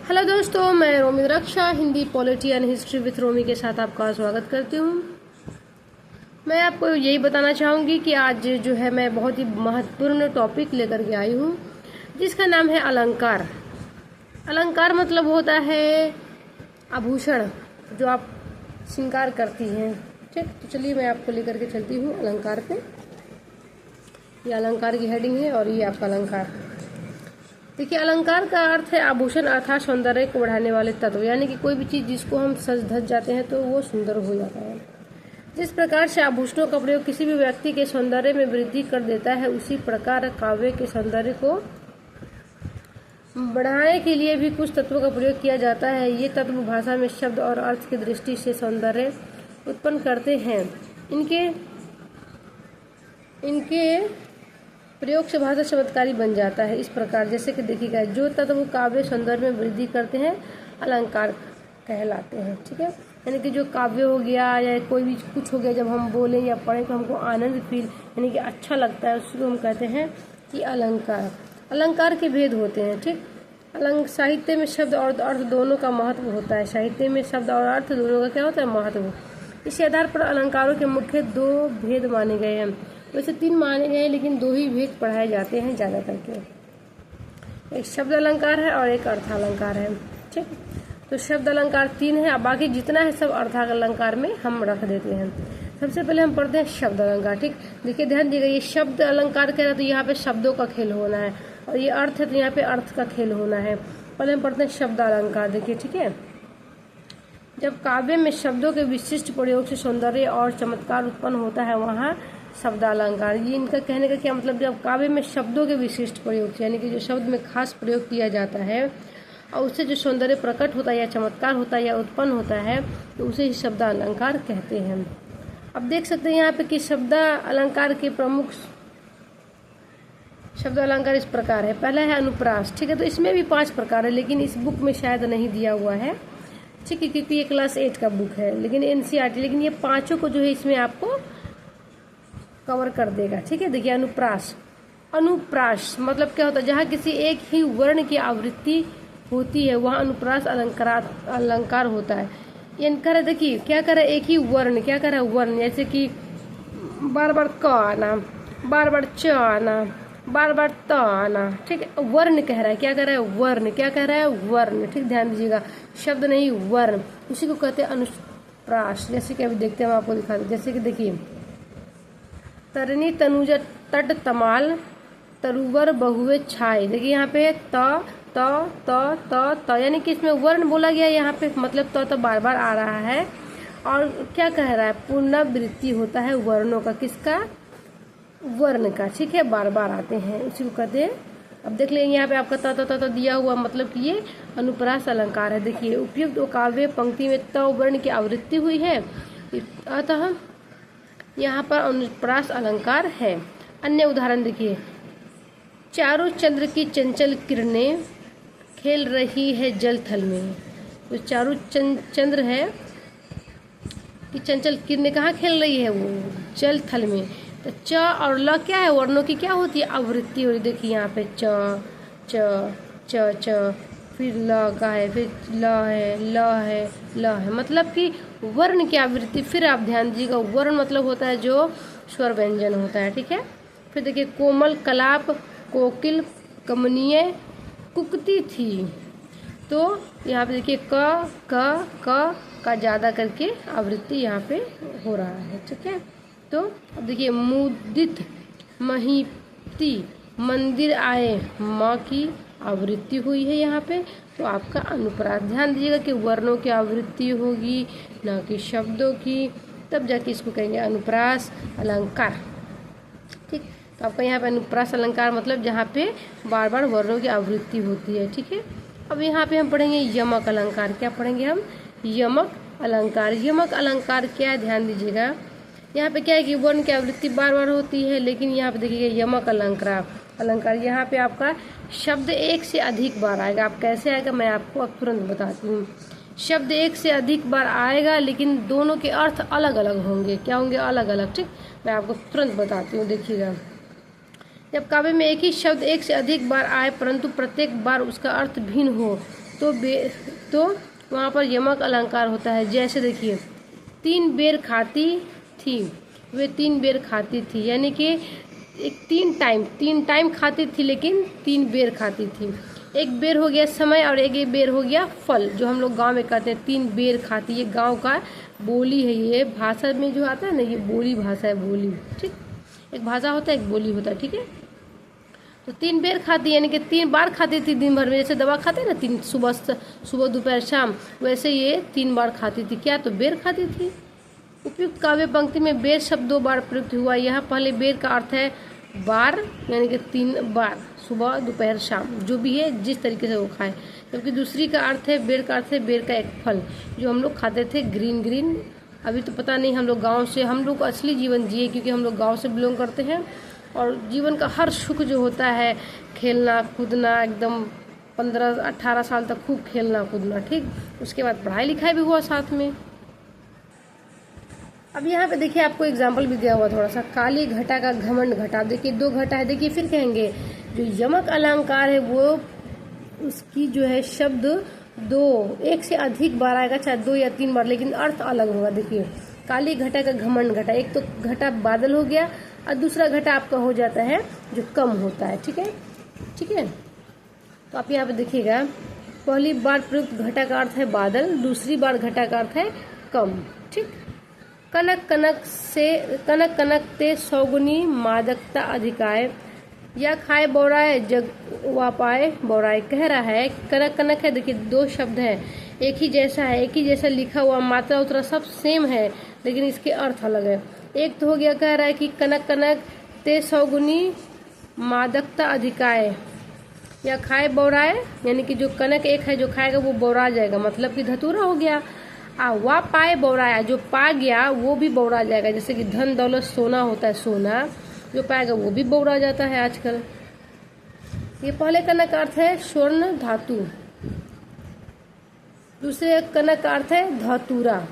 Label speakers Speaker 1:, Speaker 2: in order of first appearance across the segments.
Speaker 1: Hello दोस्तों, मैं Romi Raksha Hindi polity and history with Romi के साथ आपका स्वागत करती हूँ। मैं आपको यही बताना चाहूँगी कि आज जो है मैं बहुत ही महत्वपूर्ण टॉपिक लेकर के आई हूँ जिसका नाम है अलंकार। अलंकार मतलब होता है आभूषण जो आप श्रृंगार करती हैं। ठीक, तो चलिए मैं आपको लेकर के चलती हूँ अलंकार पे। ये अलंकार की हेडिंग है और ये आपका अलंकार। देखिए, अलंकार का अर्थ है आभूषण अर्थात सौंदर्य को बढ़ाने वाले तत्व, यानी कि कोई भी चीज़ जिसको हम सज धज जाते हैं तो वो सुंदर हो जाता है। जिस प्रकार से आभूषणों का प्रयोग किसी भी व्यक्ति के सौंदर्य में वृद्धि कर देता है, उसी प्रकार काव्य के सौंदर्य को बढ़ाने के लिए भी कुछ तत्वों का प्रयोग किया जाता है। ये तत्व भाषा में शब्द और अर्थ की दृष्टि से सौंदर्य उत्पन्न करते हैं। इनके प्रयोग से भाषा चमत्कारी बन जाता है। इस प्रकार जैसे कि देखिएगा, जो तत्व काव्य सौंदर्य में वृद्धि करते हैं अलंकार कहलाते हैं। ठीक है, यानी कि जो काव्य हो गया या कोई भी कुछ हो गया, जब हम बोलें या पढ़ें तो हमको आनंद फील यानी कि अच्छा लगता है, उसको हम कहते हैं कि अलंकार। अलंकार के भेद होते हैं। ठीक, साहित्य में शब्द और अर्थ दोनों का महत्व होता है। साहित्य में शब्द और अर्थ दोनों का क्या होता है? महत्व। इसी आधार पर अलंकारों के मुख्य दो भेद माने गए हैं। वैसे तीन माने गए हैं, लेकिन दो ही भेद पढ़ाए जाते हैं ज़्यादा करके। एक शब्द अलंकार है और एक अर्थालंकार है। ठीक, तो शब्द अलंकार तीन है, अब बाकी जितना है सब अर्थालंकार में हम रख देते हैं। सबसे पहले हम पढ़ते हैं शब्द अलंकार। ठीक, देखिए ध्यान दीजिएगा, ये शब्द अलंकार कह रहा है तो यहाँ पे शब्दों का खेल होना है, और ये अर्थ है तो यहाँ पे अर्थ का खेल होना है। पहले हम पढ़ते हैं शब्द अलंकार। देखिए, ठीक है, जब काव्य में शब्दों के विशिष्ट प्रयोग से सौंदर्य और चमत्कार उत्पन्न होता है, वहाँ शब्द अलंकार। ये इनका कहने का क्या मतलब? जब काव्य में शब्दों के विशिष्ट प्रयोग से, यानी कि जो शब्द में खास प्रयोग किया जाता है और उससे जो सौंदर्य प्रकट होता है या चमत्कार होता है या उत्पन्न होता है, तो उसे ही शब्द अलंकार कहते हैं। अब देख सकते हैं यहाँ पे कि शब्द अलंकार के प्रमुख शब्द अलंकार इस प्रकार है। पहला है अनुप्रास। ठीक है, तो इसमें भी 5 प्रकार है, लेकिन इस बुक में शायद नहीं दिया हुआ है। ठीक है, क्योंकि ये क्लास 8 का बुक है, लेकिन एनसीईआरटी, लेकिन ये पाँचों को जो है इसमें आपको कवर कर देगा। ठीक है, देखिए अनुप्रास। अनुप्रास मतलब क्या होता है? जहाँ किसी एक ही वर्ण की आवृत्ति होती है वहाँ अनुप्रास अलंकार होता है। इनका देखिए क्या करे, एक ही वर्ण, क्या करे वर्ण, जैसे कि बार बार क आना, बार बार च आना, बार बार त आना। ठीक है, वर्ण कह रहा है, क्या कह रहा है? वर्ण। क्या कह रहा है? वर्ण। ठीक, ध्यान दीजिएगा, शब्द नहीं वर्ण, उसी को कहते हैं अनुप्रास। जैसे कि अभी देखते हैं, हम आपको दिखा दें। जैसे कि देखिए, तरनी तनुज तट तमाल तरुवर बहुए छाए। देखिए यहाँ पे त त त त त, यानी कि इसमें वर्ण बोला गया यहाँ पे, मतलब त बार बार आ रहा है। और क्या कह रहा है? पुनरावृत्ति होता है वर्णों का। किसका? वर्ण का। ठीक है, बार बार आते हैं, उसी को कहते हैं। अब देख लेंगे यहाँ पे आपका त त दिया हुआ, मतलब कि ये अनुप्रास अलंकार है। देखिए, उपयुक्त काव्य पंक्ति में त वर्ण की आवृत्ति हुई है, अतः यहाँ पर अनुप्रास अलंकार है। अन्य उदाहरण देखिए, चारों चंद्र की चंचल किरणें खेल रही है जल थल में। तो चारों चंद्र है कि चंचल किरणें कहाँ खेल रही है? वो जल थल में। तो च और ल क्या है? वर्णों की क्या होती है? आवृत्ति हो रही। देखिए यहाँ पे च च च च, फिर ल का है, फिर ल है, ल है, ल है, मतलब कि वर्ण की आवृत्ति। फिर आप ध्यान दीजिएगा, वर्ण मतलब होता है जो स्वर व्यंजन होता है। ठीक है, फिर देखिए, कोमल कलाप कोकिल कमनीय कुकती थी। तो यहाँ पे देखिए क क का ज़्यादा करके आवृत्ति यहाँ पे हो रहा है। ठीक है, तो अब देखिए, मुदित महीपति मंदिर आए, माँ की आवृत्ति हुई है यहाँ पे। तो आपका अनुप्रास। ध्यान दीजिएगा कि वर्णों की आवृत्ति होगी, ना कि शब्दों की, तब जाके इसको कहेंगे अनुप्रास अलंकार। ठीक, तो आपका यहाँ पे अनुप्रास अलंकार मतलब जहाँ पे बार बार वर्णों की आवृत्ति होती है। ठीक है, अब यहाँ पे हम पढ़ेंगे यमक अलंकार। क्या पढ़ेंगे हम? यमक अलंकार। यमक अलंकार क्या है? ध्यान दीजिएगा, यहाँ पे क्या है कि वर्ण की आवृत्ति बार बार होती है, लेकिन यहाँ पे देखिएगा यमक अलंकार यहाँ पे आपका शब्द एक से अधिक बार आएगा। आप कैसे आएगा मैं आपको अब तुरंत बताती हूँ। शब्द एक से अधिक बार आएगा, लेकिन दोनों के अर्थ अलग अलग होंगे। क्या होंगे? अलग अलग। ठीक, मैं आपको तुरंत बताती हूँ। देखिएगा, जब काव्य में एक ही शब्द एक से अधिक बार आए परंतु प्रत्येक बार उसका अर्थ भिन्न हो, तो वहाँ पर यमक अलंकार होता है। जैसे देखिए 3 बेर खाती थी, वे 3 बेर खाती थी, यानी कि एक 3 टाइम खाती थी लेकिन 3 बेर खाती थी। एक बेर हो गया समय और एक बेर हो गया फल, जो हम लोग गांव में कहते हैं 3 बेर खाती। ये गांव का बोली है, ये भाषा में जो आता है ना, ये बोली भाषा है, बोली। ठीक, एक भाषा होता है, एक बोली होता है। ठीक है, तो 3 बेर खाती यानी कि 3 बार खाती थी दिन भर में। जैसे दवा खाते हैं ना, 3 सुबह दोपहर शाम, वैसे ये 3 बार खाती थी। क्या, तो बेर खाती थी। उपयुक्त काव्य पंक्ति में बेर शब्द 2 बार प्रयुक्त हुआ। यहाँ पहले बेर का अर्थ है बार, यानी कि 3 बार, सुबह दोपहर शाम, जो भी है जिस तरीके से वो खाए। जबकि दूसरी का अर्थ है बेर का अर्थ है बेर का एक फल, जो हम लोग खाते थे ग्रीन। अभी तो पता नहीं, हम लोग गाँव से, हम लोग असली जीवन जिए क्योंकि हम लोग गाँव से बिलोंग करते हैं। और जीवन का हर सुख जो होता है, खेलना कूदना, एकदम 15-18 साल तक खूब खेलना कूदना। ठीक, उसके बाद पढ़ाई लिखाई भी हुआ साथ में। अब यहाँ पे देखिए आपको एग्जाम्पल भी दिया हुआ थोड़ा सा। काली घटा का घमंड घटा, देखिए 2 घटा है। देखिए फिर कहेंगे जो यमक अलंकार है वो उसकी जो है शब्द 1 से अधिक बार आएगा, चाहे 2 या 3 बार, लेकिन अर्थ अलग होगा। देखिए काली घटा का घमंड घटा, एक तो घटा बादल हो गया और दूसरा घटा आपका हो जाता है जो कम होता है। ठीक है, तो आप यहाँ पे देखिएगा, पहली बार प्रयुक्त घटा का अर्थ है बादल, दूसरी बार घटा का अर्थ है कम। ठीक, कनक कनक ते सौगुनी मादकता अधिकाय, या खाए बौराए जग वापाए बौराए। कह रहा है कनक कनक है, देखिए 2 शब्द है, एक ही जैसा लिखा हुआ, मात्रा उतरा सब सेम है, लेकिन इसके अर्थ अलग है। एक तो हो गया, कह रहा है कि कनक ते सौगुनी मादकता अधिकाय, या खाए बौराए, यानी कि जो कनक एक है जो खाएगा वो बौरा जाएगा, मतलब कि धतूरा हो गया। वा पाए बौराया, जो पा गया वो भी बौरा जाएगा। जैसे कि धन दौलत सोना होता है, सोना जो पाएगा वो भी बौरा जाता है आजकल। ये पहले कनक का अर्थ है स्वर्ण धातु, दूसरे कनक का अर्थ है धातुरा।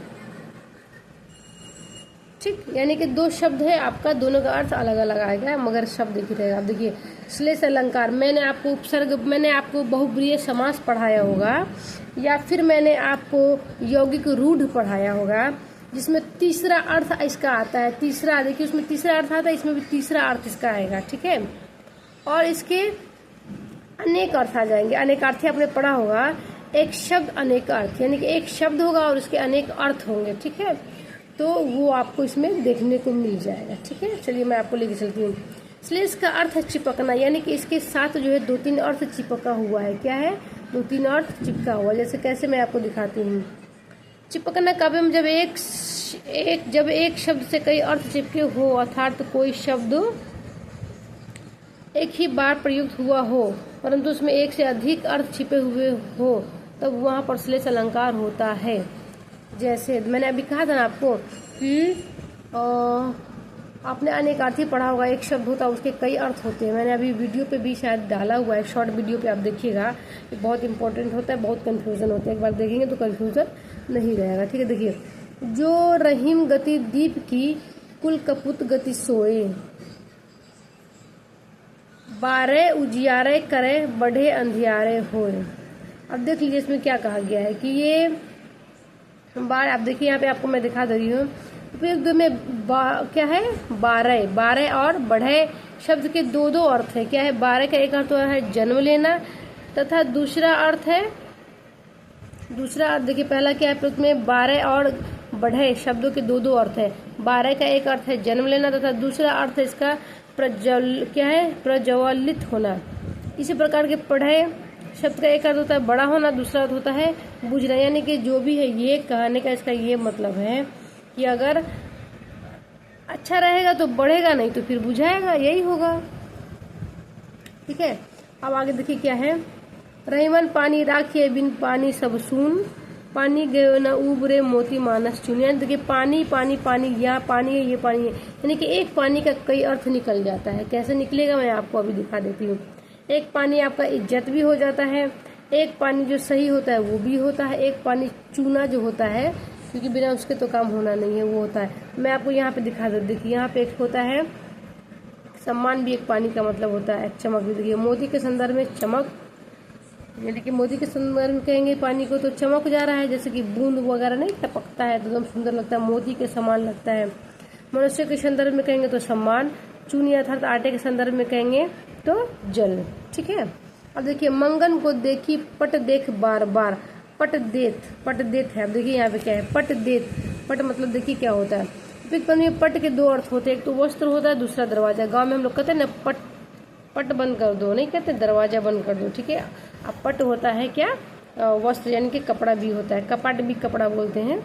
Speaker 1: ठीक, यानी कि 2 शब्द है आपका, दोनों का अर्थ अलग अलग आएगा, मगर शब्द एक ही रहेगा। आप देखिए श्लेष अलंकार, मैंने आपको उपसर्ग, मैंने आपको बहुब्रीहि समास पढ़ाया होगा, या फिर मैंने आपको यौगिक रूढ़ पढ़ाया होगा, जिसमें तीसरा अर्थ इसका आता है। तीसरा, देखिए उसमें तीसरा अर्थ आता है, इसमें भी तीसरा अर्थ इसका आएगा। ठीक है, और इसके अनेक अर्थ आ जाएंगे। अनेक अर्थ आपने पढ़ा होगा, एक शब्द अनेक अर्थ, यानी कि एक शब्द होगा और उसके अनेक अर्थ होंगे। ठीक है, तो वो आपको इसमें देखने को मिल जाएगा। ठीक है, चलिए मैं आपको लेके चलती हूँ। श्लेष का अर्थ है चिपकना, यानी कि इसके साथ जो है 2-3 अर्थ चिपका हुआ है। क्या है, 2-3 अर्थ चिपका हुआ। जैसे कैसे, मैं आपको दिखाती हूँ। चिपकना काव्य में जब एक शब्द से कई अर्थ चिपके हो, अर्थात कोई शब्द एक ही बार प्रयुक्त हुआ हो परंतु उसमें एक से अधिक अर्थ छिपे हुए हो, तब वहाँ पर श्लेष अलंकार होता है। जैसे मैंने अभी कहा था ना आपको कि आपने अनेकार्थी पढ़ा होगा, एक शब्द होता है उसके कई अर्थ होते हैं। मैंने अभी वीडियो पे भी शायद डाला हुआ है, शॉर्ट वीडियो पे आप देखिएगा, ये बहुत इंपॉर्टेंट होता है, बहुत कंफ्यूजन होता है। एक बार देखेंगे तो कंफ्यूजन नहीं रहेगा। ठीक है, देखिए, जो रहीम गति दीप की कुल कपुत गति सोए, 12 उजियारे करे बढ़े अंधियारे होए। अब देख लीजिए इसमें क्या कहा गया है कि ये बार, आप देखिए यहाँ पे आपको मैं दिखा दे रही हूँ। उपयुक्त में क्या है, 12 और बढ़े शब्द के 2 अर्थ है। क्या है, 12 का एक अर्थ है जन्म लेना, तथा दूसरा अर्थ देखिए पहला क्या है, प्रयुक्त में 12 और बढ़े शब्दों के 2 अर्थ है। 12 का एक अर्थ है जन्म लेना तथा दूसरा अर्थ है इसका प्रज्वलित होना। इसी प्रकार के पढ़े शब्द का एक अर्थ होता है बड़ा होना, दूसरा अर्थ होता है बुझना। यानी कि जो भी है ये कहने का इसका ये मतलब है कि अगर अच्छा रहेगा तो बढ़ेगा, नहीं तो फिर बुझाएगा, यही होगा। ठीक है, अब आगे देखिए क्या है, रहीमन पानी राखिए बिन पानी सब सून, पानी गयो न उबरे मोती मानस चुन। यानी देखिए पानी पानी पानी, यहाँ पानी है ये पानी है, यानी कि एक पानी का कई अर्थ निकल जाता है। कैसे निकलेगा मैं आपको अभी दिखा देती हूँ। एक पानी आपका इज्जत भी हो जाता है, एक पानी जो सही होता है वो भी होता है, एक पानी चूना जो होता है क्योंकि बिना उसके तो काम होना नहीं है वो होता है। मैं आपको यहाँ पे दिखा दूँ, देखिए यहाँ पे एक होता है सम्मान भी, एक पानी का मतलब होता है चमक भी। देखिए मोती के संदर्भ में चमक, यानी कि मोती के संदर्भ में कहेंगे पानी को तो चमक जा रहा है, जैसे कि बूंद वगैरह नहीं टपकता है तो एकदम सुंदर लगता है, मोती के समान लगता है। मनुष्य के संदर्भ में कहेंगे तो सम्मान। चूनी अर्थात आटे के संदर्भ में कहेंगे तो जल। ठीक है। अब देखिए मंगन को देखी पट देख बार बार। पट देत है। अब देखिए यहाँ पे क्या है, पट देत। पट मतलब देखिए क्या होता है, व्युत्पन्न में पट के दो अर्थ होते हैं, एक तो वस्त्र होता है, दूसरा दरवाजा। गांव में हम लोग कहते हैं ना पट बंद कर दो, नहीं कहते दरवाजा बंद कर दो। ठीक है। अब पट होता है क्या, वस्त्र यानी कि कपड़ा भी होता है, कपाट भी कपड़ा बोलते हैं।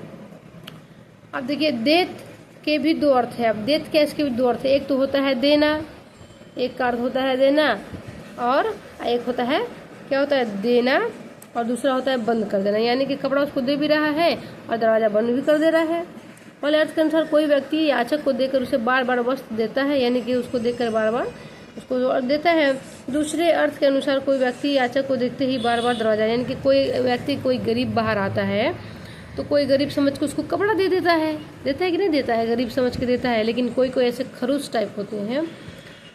Speaker 1: अब देखिए देत के भी दो अर्थ है। अब देत क्या, इसके भी दो अर्थ है, एक तो होता है देना, एक का अर्थ होता है देना, और एक होता है क्या होता है देना, और दूसरा होता है बंद कर देना, यानी कि कपड़ा उसको दे भी रहा है और दरवाजा बंद भी कर दे रहा है। पहले अर्थ के अनुसार कोई व्यक्ति याचक को देकर उसे बार बार वस्त्र देता है, यानी कि उसको देखकर बार बार उसको देता है। दूसरे अर्थ के अनुसार कोई व्यक्ति याचक को देखते ही बार बार दरवाजा, यानी कि कोई व्यक्ति, कोई गरीब बाहर आता है तो कोई गरीब समझ के उसको कपड़ा दे देता है कि नहीं देता है, गरीब समझ के देता है। लेकिन कोई कोई ऐसे खरूस टाइप होते हैं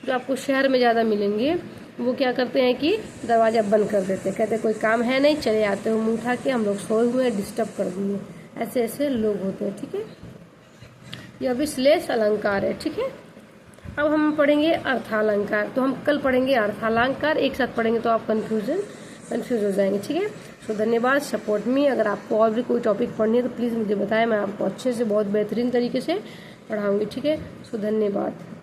Speaker 1: जो आपको शहर में ज़्यादा मिलेंगे, वो क्या करते हैं कि दरवाज़ा बंद कर देते हैं, कहते हैं कोई काम है नहीं, चले आते हो, मुँह उठा के हम लोग सोए हुए हैं, डिस्टर्ब कर दिए। ऐसे ऐसे लोग होते हैं। ठीक है। यह भी श्लेष अलंकार है। ठीक है। अब हम पढ़ेंगे अर्थालंकार। तो हम कल पढ़ेंगे अर्थालंकार, एक साथ पढ़ेंगे तो आप कंफ्यूज हो जाएंगे। ठीक है। तो धन्यवाद, सपोर्ट मी। अगर आपको और भी कोई टॉपिक पढ़नी है तो प्लीज़ मुझे बताएं, मैं आपको अच्छे से बहुत बेहतरीन तरीके से पढ़ाऊंगी। ठीक है। सो धन्यवाद।